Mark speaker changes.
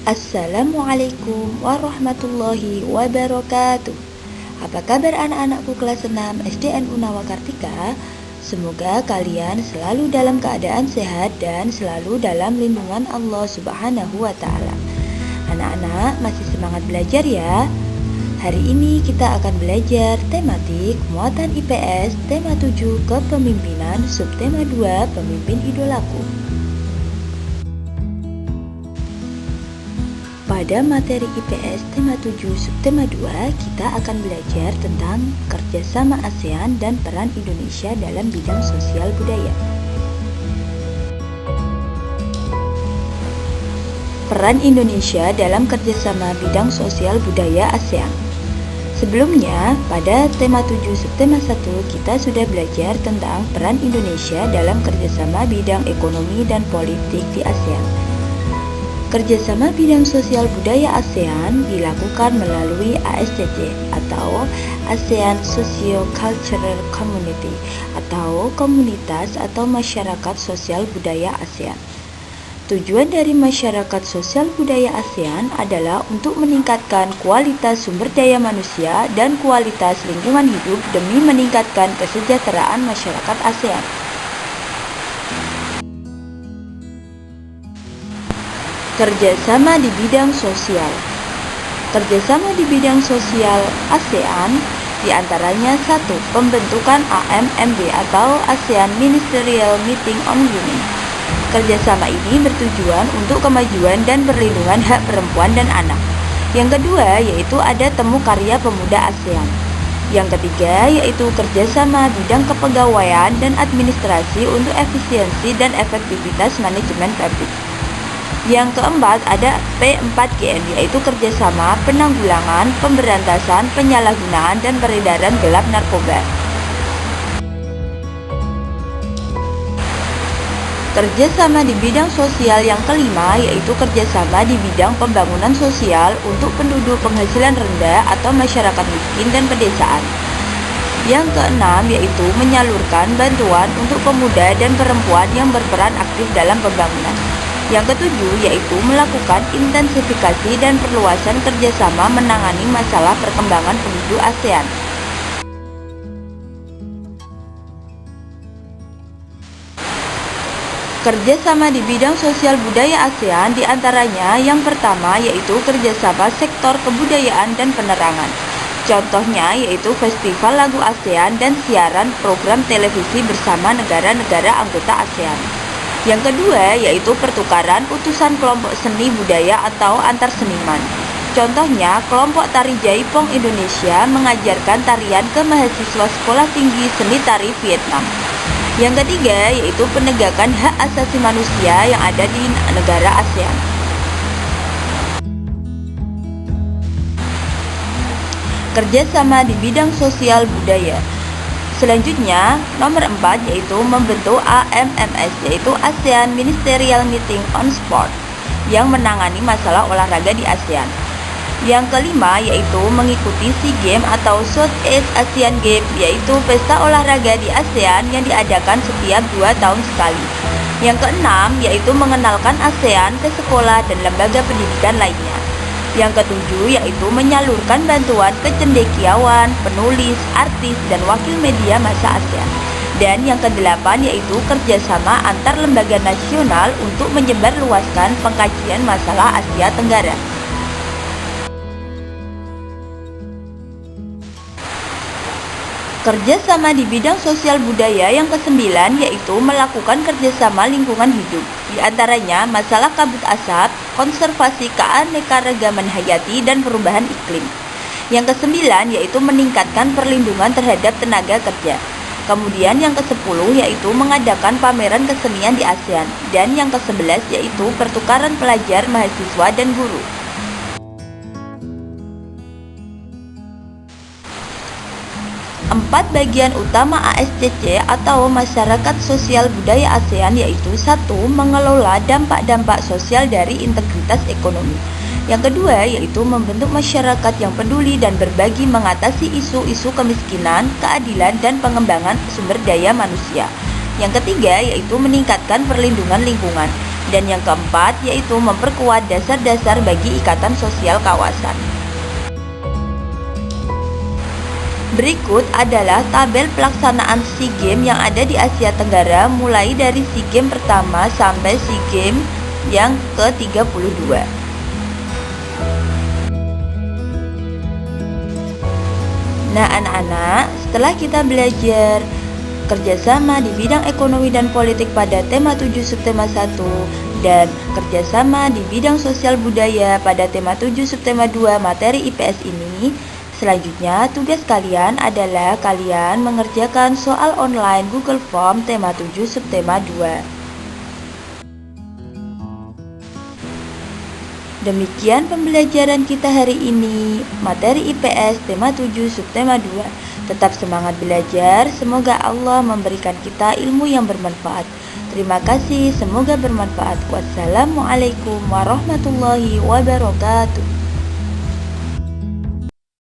Speaker 1: Assalamualaikum warahmatullahi wabarakatuh. Apa kabar anak-anakku kelas 6 SDN Unawa Kartika? Semoga kalian selalu dalam keadaan sehat dan selalu dalam lindungan Allah Subhanahu wa Ta'ala. Anak-anak masih semangat belajar ya? Hari ini kita akan belajar tematik muatan IPS, tema 7 kepemimpinan, subtema 2 pemimpin idolaku. Pada materi IPS tema 7 subtema 2, kita akan belajar tentang kerjasama ASEAN dan peran Indonesia dalam bidang sosial budaya. Peran Indonesia dalam kerjasama bidang sosial budaya ASEAN. Sebelumnya, pada tema 7 subtema 1, kita sudah belajar tentang peran Indonesia dalam kerjasama bidang ekonomi dan politik di ASEAN. Kerjasama bidang sosial budaya ASEAN dilakukan melalui ASCC atau ASEAN Socio-Cultural Community atau komunitas atau masyarakat sosial budaya ASEAN. Tujuan dari masyarakat sosial budaya ASEAN adalah untuk meningkatkan kualitas sumber daya manusia dan kualitas lingkungan hidup demi meningkatkan kesejahteraan masyarakat ASEAN. Kerjasama di bidang sosial. Kerjasama di bidang sosial ASEAN diantaranya 1. Pembentukan AMMB atau ASEAN Ministerial Meeting on Women. Kerjasama ini bertujuan untuk kemajuan dan perlindungan hak perempuan dan anak. Yang kedua yaitu ada temu karya pemuda ASEAN. Yang ketiga yaitu kerjasama bidang kepegawaian dan administrasi untuk efisiensi dan efektivitas manajemen publik. Yang keempat ada P4GN yaitu kerjasama penanggulangan, pemberantasan, penyalahgunaan, dan peredaran gelap narkoba. Kerjasama di bidang sosial yang kelima yaitu kerjasama di bidang pembangunan sosial untuk penduduk penghasilan rendah atau masyarakat miskin dan pedesaan. Yang keenam yaitu menyalurkan bantuan untuk pemuda dan perempuan yang berperan aktif dalam pembangunan. Yang ketujuh yaitu melakukan intensifikasi dan perluasan kerjasama menangani masalah perkembangan penduduk ASEAN. Kerjasama di bidang sosial budaya ASEAN diantaranya yang pertama yaitu kerjasama sektor kebudayaan dan penerangan. Contohnya yaitu Festival Lagu ASEAN dan siaran program televisi bersama negara-negara anggota ASEAN. Yang kedua yaitu pertukaran utusan kelompok seni budaya atau antar seniman. Contohnya kelompok tari Jaipong Indonesia mengajarkan tarian ke mahasiswa Sekolah Tinggi Seni Tari Vietnam. Yang ketiga yaitu penegakan hak asasi manusia yang ada di negara ASEAN. Kerjasama di bidang sosial budaya. Selanjutnya, nomor 4 yaitu membentuk AMMS yaitu ASEAN Ministerial Meeting on Sport yang menangani masalah olahraga di ASEAN. Yang kelima yaitu mengikuti SEA Games atau Southeast Asian Games yaitu pesta olahraga di ASEAN yang diadakan setiap 2 tahun sekali. Yang keenam yaitu mengenalkan ASEAN ke sekolah dan lembaga pendidikan lainnya. Yang ketujuh yaitu menyalurkan bantuan ke cendekiawan, penulis, artis, dan wakil media masa ASEAN. Dan yang kedelapan yaitu kerjasama antar lembaga nasional untuk menyebarluaskan pengkajian masalah Asia Tenggara. Kerjasama di bidang sosial budaya yang kesembilan yaitu melakukan kerjasama lingkungan hidup. Di antaranya masalah kabut asap, konservasi keanekaragaman hayati, dan perubahan iklim. Yang kesembilan yaitu meningkatkan perlindungan terhadap tenaga kerja. Kemudian yang ke-10 yaitu mengadakan pameran kesenian di ASEAN. Dan yang ke-11 yaitu pertukaran pelajar, mahasiswa, dan guru. Empat bagian utama ASCC atau Masyarakat Sosial Budaya ASEAN yaitu 1. Mengelola dampak-dampak sosial dari integritas ekonomi. Yang kedua yaitu membentuk masyarakat yang peduli dan berbagi mengatasi isu-isu kemiskinan, keadilan, dan pengembangan sumber daya manusia. Yang ketiga yaitu meningkatkan perlindungan lingkungan. Dan yang keempat yaitu memperkuat dasar-dasar bagi ikatan sosial kawasan. Berikut adalah tabel pelaksanaan SEA Games yang ada di Asia Tenggara mulai dari SEA Games pertama sampai SEA Games yang ke-32. Nah anak-anak, setelah kita belajar kerjasama di bidang ekonomi dan politik pada tema 7 subtema 1 dan kerjasama di bidang sosial budaya pada tema 7 subtema 2 materi IPS ini, selanjutnya tugas kalian adalah kalian mengerjakan soal online Google Form tema 7 subtema 2. Demikian pembelajaran kita hari ini, materi IPS tema 7 subtema 2. Tetap semangat belajar, semoga Allah memberikan kita ilmu yang bermanfaat. Terima kasih, semoga bermanfaat. Wassalamualaikum warahmatullahi wabarakatuh.